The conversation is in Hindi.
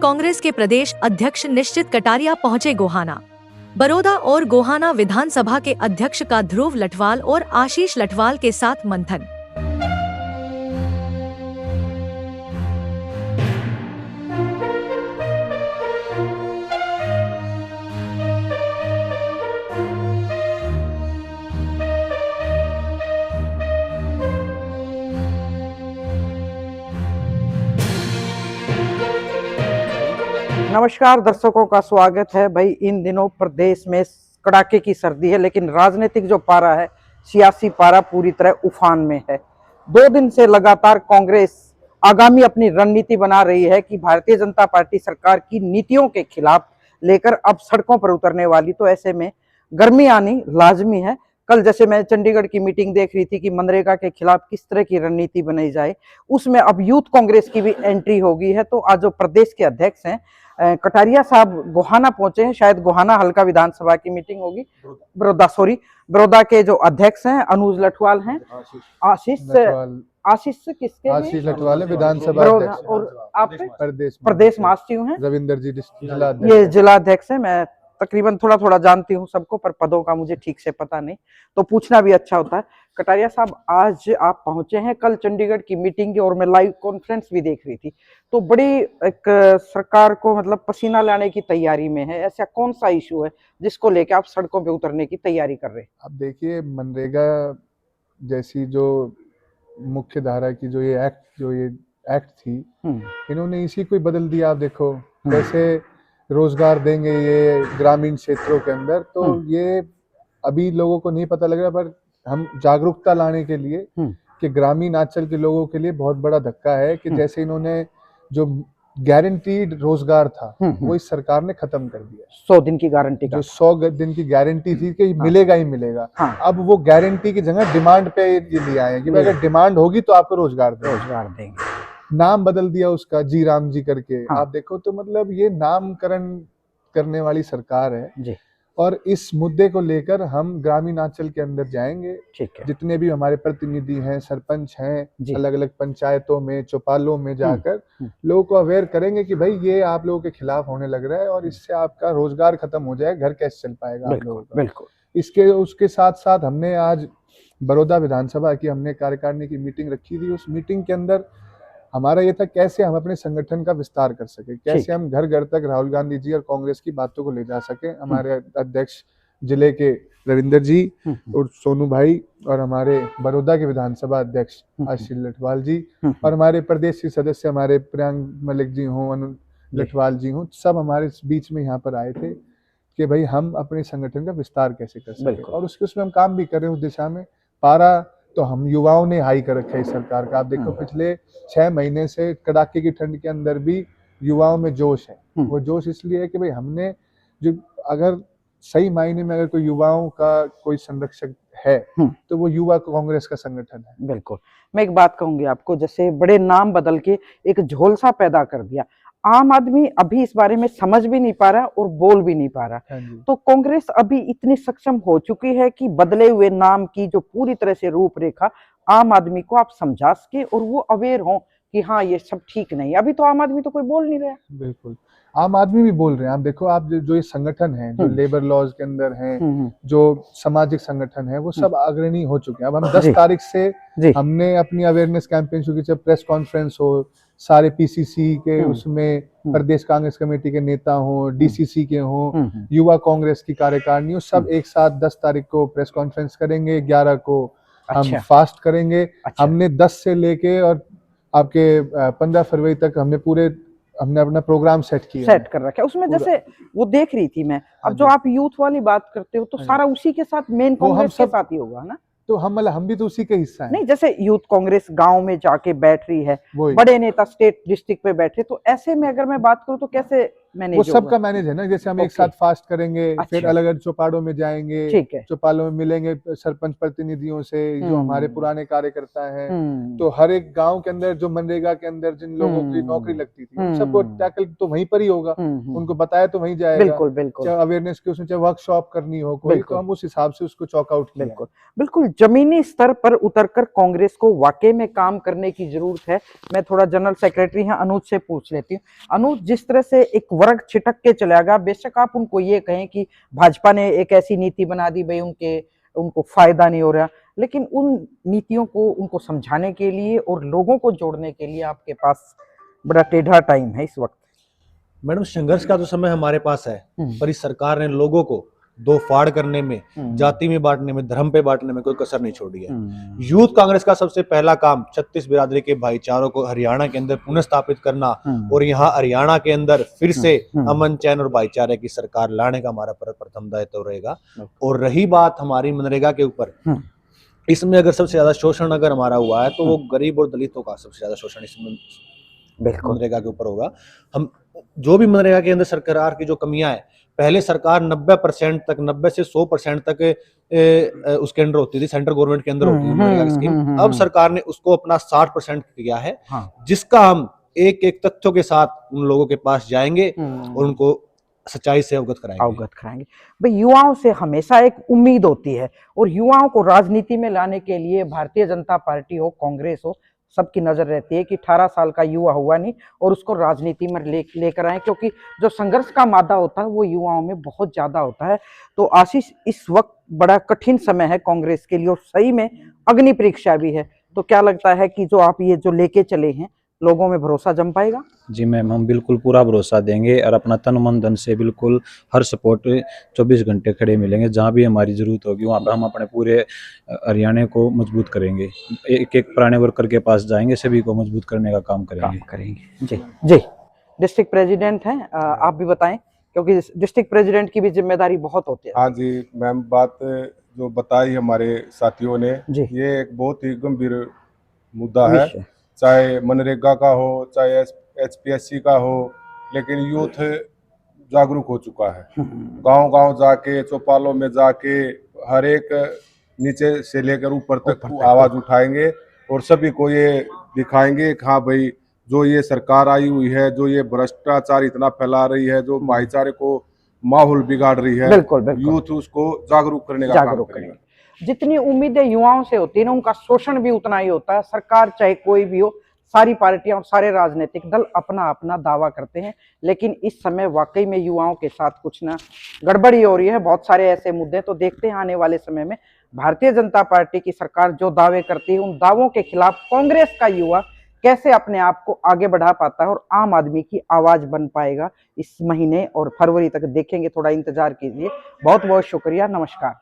कांग्रेस के प्रदेश अध्यक्ष निश्चित कटारिया पहुंचे गोहाना। बड़ौदा और गोहाना विधानसभा के अध्यक्ष का ध्रुव लठवाल और आशीष लठवाल के साथ मंथन। नमस्कार दर्शकों का स्वागत है। भाई इन दिनों प्रदेश में कड़ाके की सर्दी है, लेकिन राजनीतिक जो पारा है, सियासी पारा पूरी तरह उफान में है। 2 दिन से लगातार कांग्रेस आगामी अपनी रणनीति बना रही है कि भारतीय जनता पार्टी सरकार की नीतियों के खिलाफ लेकर अब सड़कों पर उतरने वाली। तो ऐसे में गर्मी आनी लाजमी है। कल जैसे मैं चंडीगढ़ की मीटिंग देख रही थी कि मनरेगा के खिलाफ किस तरह की रणनीति बनाई जाए, उसमें अब यूथ कांग्रेस की भी एंट्री होगी है। तो आज जो प्रदेश के अध्यक्ष हैं कटारिया साहब गोहाना पहुंचे हैं। शायद गोहाना हल्का विधानसभा की मीटिंग होगी। बड़ौदा के जो अध्यक्ष हैं अनुज लठवाल हैं, आशीष किसके लठवाल विधानसभा और आप प्रदेश महासचिव हैं रविंदर जी ये जिला अध्यक्ष है। मैं तकरीबन थोड़ा थोड़ा जानती हूँ सबको, पर पदों का मुझे ठीक से पता नहीं, तो पूछना भी अच्छा होता है। कटारिया साहब आज आप पहुंचे हैं। कल चंडीगढ़ की मीटिंग और मैं लाइव कॉन्फ्रेंस भी देख रही थी, तो बड़ी एक सरकार को मतलब पसीना लाने की तैयारी में है। ऐसा कौन सा इशू है जिसको लेकर आप सड़कों पे उतरने की तैयारी कर रहे हैं? अब देखिए, मनरेगा जैसी जो मुख्य धारा की जो ये एक्ट थी, इन्होंने इसी को बदल दिया। आप देखो कैसे रोजगार देंगे ये ग्रामीण क्षेत्रों के अंदर, तो ये अभी लोगों को नहीं पता लग रहा, पर हम जागरूकता लाने के लिए कि ग्रामीण अंचल के लोगों के लिए बहुत बड़ा धक्का है कि जैसे इन्होंने जो गारंटीड रोजगार था वो इस सरकार ने खत्म कर दिया। 100 दिन की गारंटी का, जो 100 दिन की गारंटी थी कि मिलेगा ही मिलेगा, अब वो गारंटी की जगह डिमांड पे लिए आए हैं कि अगर डिमांड होगी तो आपको रोजगार देंगे। नाम बदल दिया उसका, जी राम जी करके। आप देखो तो मतलब ये नामकरण करने वाली सरकार है जी। और इस मुद्दे को लेकर हम ग्रामीण अंचल के अंदर जाएंगे। जितने भी हमारे प्रतिनिधि हैं, सरपंच हैं, अलग अलग पंचायतों में, चौपालों में जाकर लोगों को अवेयर करेंगे कि भाई ये आप लोगों के खिलाफ होने लग रहा है और इससे आपका रोजगार खत्म हो जाए, घर कैसे चल पाएगा आप लोगों का। बिल्कुल। उसके साथ साथ हमने आज बड़ौदा विधानसभा की हमने कार्यकारिणी की मीटिंग रखी थी। उस मीटिंग के अंदर हमारा ये था कैसे हम अपने संगठन का विस्तार कर सके, कैसे हम घर घर तक राहुल गांधी जी और कांग्रेस की बातों को ले जा सके। हमारे अध्यक्ष जिले के रविंदर जी और सोनू भाई, और हमारे बड़ौदा के विधानसभा अध्यक्ष आशीष लठवाल जी, और हमारे प्रदेश के सदस्य हमारे प्रियांक मलिक जी हों, अनुज लठवाल जी हों, सब हमारे बीच में यहाँ पर आए थे कि भाई हम अपने संगठन का विस्तार कैसे कर सके। और उसमें हम काम भी कर रहे हैं उस दिशा में। पारा तो हम युवाओं ने हाई कर रखा है इस सरकार का। आप देखो पिछले 6 महीने से कड़ाके की ठंड के अंदर भी युवाओं में जोश है। वो जोश इसलिए है कि भाई हमने जो, अगर सही मायने में अगर कोई युवाओं का कोई संरक्षक है तो वो युवा कांग्रेस का संगठन है। बिल्कुल। मैं एक बात कहूंगी आपको, जैसे बड़े नाम बदल के एक झोलसा पैदा कर दिया। आम आदमी अभी इस बारे में समझ भी नहीं पा रहा और बोल भी नहीं पा रहा। तो कांग्रेस अभी इतनी सक्षम हो चुकी है कि बदले हुए नाम की जो पूरी तरह से रूपरेखा आम आदमी को आप समझा सके और वो अवेयर हो कि हाँ ये सब ठीक नहीं। अभी तो आम आदमी तो कोई बोल नहीं रहा। बिल्कुल, आम आदमी भी बोल रहे हैं। आप देखो, आप जो ये संगठन है, जो लेबर लॉज के अंदर हैं, जो सामाजिक संगठन है, वो सब अग्रणी हो चुके हैं। अब हम 10 तारीख से हमने अपनी अवेयरनेस कैंपेन शुरू की। जब प्रेस कॉन्फ्रेंस हो, सारे पीसीसी के उसमें प्रदेश कांग्रेस कमेटी के नेता हो, डीसीसी के हो, युवा कांग्रेस की कार्यकारिणी हो, सब एक साथ 10 तारीख को प्रेस कॉन्फ्रेंस करेंगे। 11 को हम फास्ट करेंगे। हमने 10 से लेके और आपके 15 फरवरी तक हमने अपना प्रोग्राम सेट कर रखा है। उसमें जैसे वो देख रही थी मैं, अब जो आप यूथ वाली बात करते हो तो सारा उसी के साथ मेन कांग्रेस के साथ ही होगा ना? तो हम भी तो उसी के हिस्सा हैं। नहीं, जैसे यूथ कांग्रेस गांव में जाके बैठ रही है, बड़े नेता स्टेट डिस्ट्रिक्ट पे बैठे, तो ऐसे में अगर मैं बात करूं तो कैसे मैनेज वो सबका मैनेज है ना, जैसे हम एक ओके। साथ फास्ट करेंगे, फिर अच्छा। अलग अलग चौपालों में जाएंगे, ठीक है। चौपालों में मिलेंगे सरपंच प्रतिनिधियों से जो हमारे पुराने कार्यकर्ता हैं, तो हर एक गांव के अंदर जो मनरेगा के अंदर जिन लोगों की नौकरी लगती थी उन सबको टैकल तो वहीं पर ही होगा, उनको बताया तो वहीं जाएगा। बिल्कुल बिल्कुल। चाहे अवेयरनेस की उसमें चाहे वर्कशॉप करनी हो कोई, तो हम उस हिसाब से उसको चॉक आउट किया। बिल्कुल बिल्कुल, जमीनी स्तर पर उतरकर कांग्रेस को वाकई में काम करने की जरूरत है। मैं थोड़ा जनरल सेक्रेटरी हैं अनुज से पूछ लेती हूँ। अनुज, जिस तरह से एक वर्ग छिटक के चला गया, बेशक आप उनको ये कहें कि भाजपा ने एक ऐसी नीति बना दी भाई उनको फायदा नहीं हो रहा, लेकिन उन नीतियों को उनको समझाने के लिए और लोगों को जोड़ने के लिए आपके पास बड़ा टेढ़ा टाइम है इस वक्त। मैडम, संघर्ष का तो समय हमारे पास है, पर इस सरकार ने लोगों को दो फाड़ करने में, जाति में बांटने में, धर्म पे बांटने में कोई कसर नहीं छोड़ी है। यूथ कांग्रेस का सबसे पहला काम 36 बिरादरी के भाईचारों को हरियाणा के अंदर पुनः स्थापित करना और यहाँ हरियाणा के अंदर फिर से अमन, चैन और भाईचारे की सरकार लाने का हमारा प्रथम दायित्व रहेगा। और रही बात हमारी मनरेगा के ऊपर, इसमें अगर सबसे ज्यादा शोषण अगर हमारा हुआ है तो वो गरीब और दलितों का सबसे ज्यादा शोषण इसमें मनरेगा के ऊपर होगा। हम जो भी मनरेगा के अंदर सरकार की जो कमियां है, पहले सरकार 90% तक, 90 से 100% तक उसके अंदर होती थी, सेंट्रल गवर्नमेंट के अंदर होती थी मनरेगा की स्कीम। अब सरकार ने उसको अपना 60% किया है, जिसका हम एक एक तथ्यों के साथ उन लोगों के पास जाएंगे और उनको सच्चाई से अवगत कराएंगे। भाई, युवाओं से हमेशा एक उम्मीद होती है और युवाओं को राजनीति में लाने के लिए भारतीय जनता पार्टी हो, कांग्रेस हो, सबकी नजर रहती है कि 18 साल का युवा हुआ नहीं और उसको राजनीति में लेकर आए, क्योंकि जो संघर्ष का मादा होता है वो युवाओं में बहुत ज्यादा होता है। तो आशीष, इस वक्त बड़ा कठिन समय है कांग्रेस के लिए और सही में अग्नि परीक्षा भी है, तो क्या लगता है कि जो आप ये जो लेके चले हैं, लोगों में भरोसा जम पाएगा? जी मैम, हम बिल्कुल पूरा भरोसा देंगे और अपना तन मन धन से बिल्कुल हर सपोर्ट 24 घंटे खड़े मिलेंगे। जहाँ भी हमारी जरूरत होगी वहाँ पर हम अपने पूरे हरियाणा को मजबूत करेंगे। एक एक पुराने वर्कर के पास जाएंगे, सभी को मजबूत करने का काम करेंगे। जी जी। डिस्ट्रिक्ट प्रेसिडेंट हैं, आप भी बताएं, क्योंकि डिस्ट्रिक्ट प्रेसिडेंट की भी जिम्मेदारी बहुत होती है। हाँ जी मैम, बात जो बताई हमारे साथियों ने, ये एक बहुत ही गंभीर मुद्दा है, चाहे मनरेगा का हो, चाहे HPSC का हो, लेकिन यूथ जागरूक हो चुका है। गांव-गांव जाके, चौपालों में जाके, हर एक नीचे से लेकर ऊपर तक आवाज उठाएंगे और सभी को ये दिखाएंगे कि हाँ भाई, जो ये सरकार आई हुई है, जो ये भ्रष्टाचार इतना फैला रही है, जो भाईचारे को माहौल बिगाड़ रही है, यूथ उसको जागरूक करने का काम करेगा। जितनी उम्मीदें युवाओं से होती है ना, उनका शोषण भी उतना ही होता है। सरकार चाहे कोई भी हो, सारी पार्टियां और सारे राजनीतिक दल अपना अपना दावा करते हैं, लेकिन इस समय वाकई में युवाओं के साथ कुछ ना गड़बड़ी हो रही है। बहुत सारे ऐसे मुद्दे, तो देखते हैं आने वाले समय में भारतीय जनता पार्टी की सरकार जो दावे करती है, उन दावों के खिलाफ कांग्रेस का युवा कैसे अपने आप को आगे बढ़ा पाता है और आम आदमी की आवाज बन पाएगा। इस महीने और फरवरी तक देखेंगे, थोड़ा इंतजार कीजिए। बहुत बहुत शुक्रिया, नमस्कार।